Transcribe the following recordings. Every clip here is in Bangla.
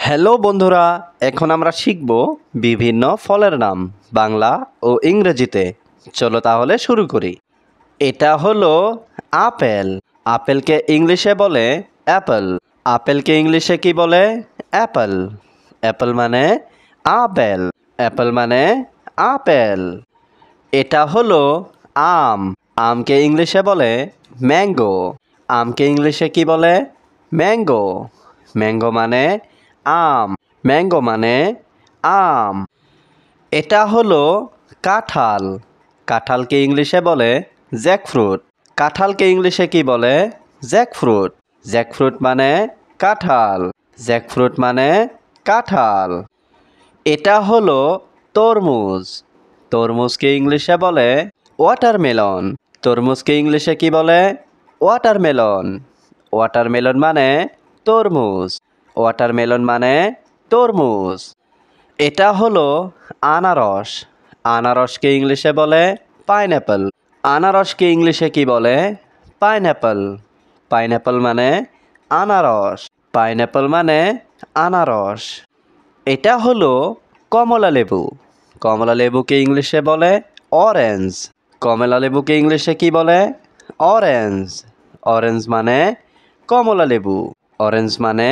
হ্যালো বন্ধুরা, এখন আমরা শিখব বিভিন্ন ফলের নাম বাংলা ও ইংরেজিতে। চলো তাহলে শুরু করি। এটা হলো আপেল। আপেলকে ইংলিশে বলে অ্যাপল। আপেলকে ইংলিশে কি বলে? অ্যাপল। অ্যাপল মানে আপেল। অ্যাপল মানে আপেল। এটা হলো আম। আমকে ইংলিশে বলে ম্যাঙ্গো। আমকে ইংলিশে কি বলে? ম্যাঙ্গো। ম্যাঙ্গো মানে আম। ম্যাঙ্গো মানে আম। এটা হলো কাঁঠাল। কাঁঠালকে ইংলিশে বলে জ্যাকফ্রুট। কাঁঠালকে ইংলিশে কি বলে? জ্যাকফ্রুট। জ্যাকফ্রুট মানে কাঁঠাল। জ্যাকফ্রুট মানে কাঁঠাল। এটা হলো তরমুজ। তরমুজকে ইংলিশে বলে ওয়াটারমেলন। তরমুজকে ইংলিশে কি বলে? ওয়াটারমেলন। ওয়াটারমেলন মানে তরমুজ। ওয়াটারমেলন মানে তরমুজ। এটা হলো আনারস। আনারসকে ইংলিশে বলে পাইনঅ্যাপল। আনারসকে ইংলিশে কি বলে? পাইনঅ্যাপল। পাইনঅ্যাপল মানে আনারস। পাইনঅ্যাপল মানে আনারস। এটা হলো কমলা লেবু। কমলা লেবুকে ইংলিশে বলে অরেঞ্জ। কমলা লেবুকে ইংলিশে কি বলে? অরেঞ্জ। অরেঞ্জ মানে কমলা লেবু। অরেঞ্জ মানে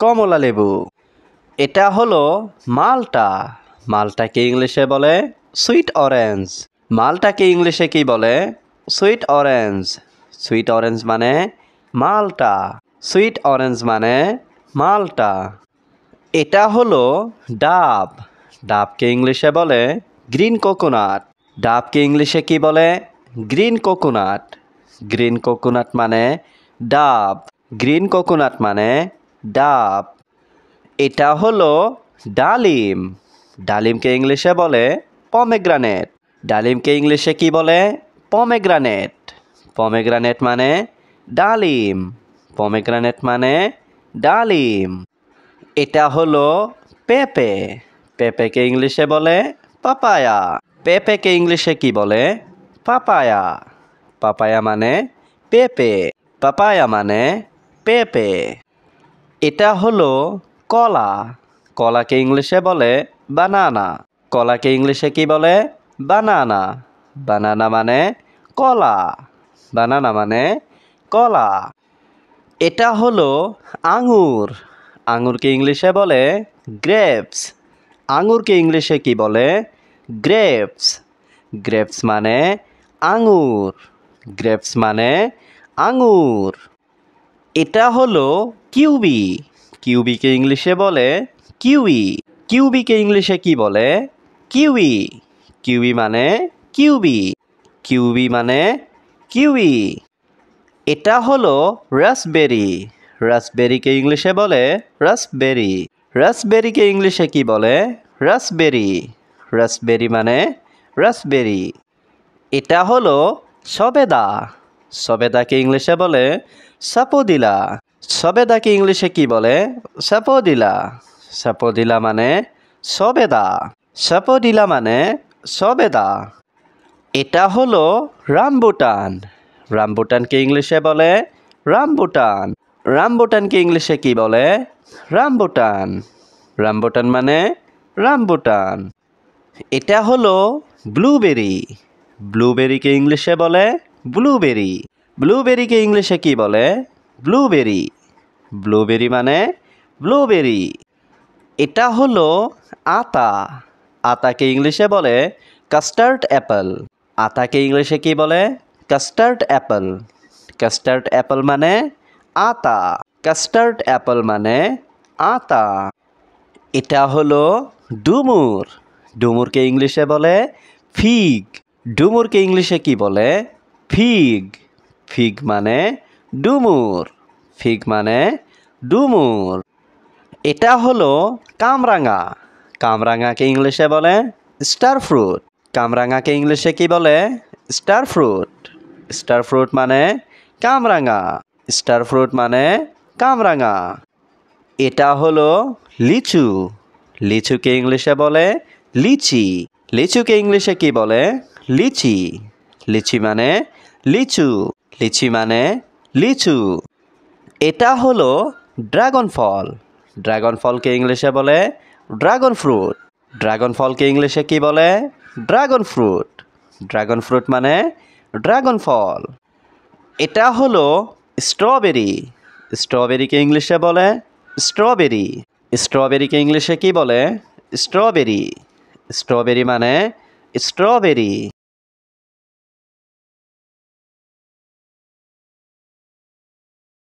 কমলা লেবু। এটা হলো মালটা। মালটাকে ইংলিশে বলে সুইট অরেঞ্জ। মালটাকে ইংলিশে কি বলে? Sweet orange. সুইট অরেঞ্জ মানে মালটা। সুইট অরেঞ্জ মানে মালটা। এটা হলো ডাব। ডাবকে ইংলিশে বলে গ্রিন কোকোনাট। ডাবকে ইংলিশে কি বলে? Green coconut. গ্রিন কোকোনাট মানে ডাব। গ্রিন কোকোনাট মানে ডাব। এটা হলো ডালিম। ডালিমকে ইংলিশে বলে পমেগ্রানেট। ডালিমকে ইংলিশে কি বলে? পমেগ্রানেট। পমেগ্রানেট মানে ডালিম। পমেগ্রানেট মানে ডালিম। এটা হলো পেঁপে। পেঁপেকে ইংলিশে বলে পাপায়া। পেঁপেকে ইংলিশে কি বলে? পাপায়া। পাপায়া মানে পেঁপে। পাপায়া মানে পেঁপে। এটা হলো কলা। কলাকে ইংলিশে বলে বানানা। কলাকে ইংলিশে কি বলে? বানানা। বানানা মানে কলা। বানানা মানে কলা। এটা হলো আঙুর। আঙুরকে ইংলিশে বলে গ্রেপস। আঙুরকে ইংলিশে কি বলে? গ্রেপস। গ্রেপস মানে আঙুর। গ্রেপস মানে আঙুর। এটা হলো কিউবি। কিউবিকে ইংলিশে বলে কিউই। কিউবিকে ইংলিশে কি বলে? কিউই। কিউই মানে কিউবি। কিউবি মানে কিউই। এটা হলো রাসবেরি। রাসবেরিকে ইংলিশে বলে রাসবেরি। রাসবেরিকে ইংলিশে কি বলে? রাসবেরি। রাসবেরি মানে রাসবেরি। এটা হলো সবেদা। সবেদাকে ইংলিশে বলে সাপোদিলা। সবেদাকে ইংলিশে কি বলে? সাপোদিলা। সাপোদিলা মানে সবেদা। সাপোদিলা মানে সবেদা। এটা হলো রামবুটান। রামবুটানকে ইংলিশে বলে রামবুটান। রামবুটানকে ইংলিশে কি বলে? রামবুটান। রামবুটান মানে রামবুটান। এটা হলো ব্লুবেরি। ব্লুবেরিকে ইংলিশে বলে ব্লুবেরি। ব্লুবেরিকে ইংলিশে কি বলে? ব্লুবেরি। ব্লুবেরি মানে ব্লুবেরি। এটা হলো আতা। আতাকে ইংলিশে বলে কাস্টার্ড অ্যাপল। আতাকে ইংলিশে কি বলে? Custard Apple. কাস্টার্ড অ্যাপল মানে আতা। কাস্টার্ড অ্যাপল মানে আতা। এটা হলো ডুমুর। ডুমুরকে ইংলিশে বলে ফিগ। ডুমুরকে ইংলিশে কি বলে? ফিগ। ফিগ মানে ডুমুর। ফিগ মানে ডুমুর। এটা হলো কামরাঙা। কামরাঙাকে ইংলিশে বলে স্টার ফ্রুট। কামরাঙাকে ইংলিশে কি বলে? Star fruit. স্টার ফ্রুট মানে কামরাঙা। স্টার ফ্রুট মানে কামরাঙা। এটা হলো লিচু। লিচুকে ইংলিশে বলে লিচি। লিচুকে ইংলিশে কি বলে? লিচি। লিচি মানে লিচু। লিচি মানে লিচু। এটা হলো ড্রাগন ফল। ড্রাগন ফলকে ইংলিশে বলে ড্রাগন ফ্রুট। ড্রাগন ফলকে ইংলিশে কি বলে? Dragon fruit. ড্রাগন ফ্রুট মানে ড্রাগন ফল। এটা হলো স্ট্রবেরি। স্ট্রবেরিকে ইংলিশে বলে স্ট্রবেরি। স্ট্রবেরিকে ইংলিশে কি বলে? স্ট্রবেরি। স্ট্রবেরি মানে স্ট্রবেরি।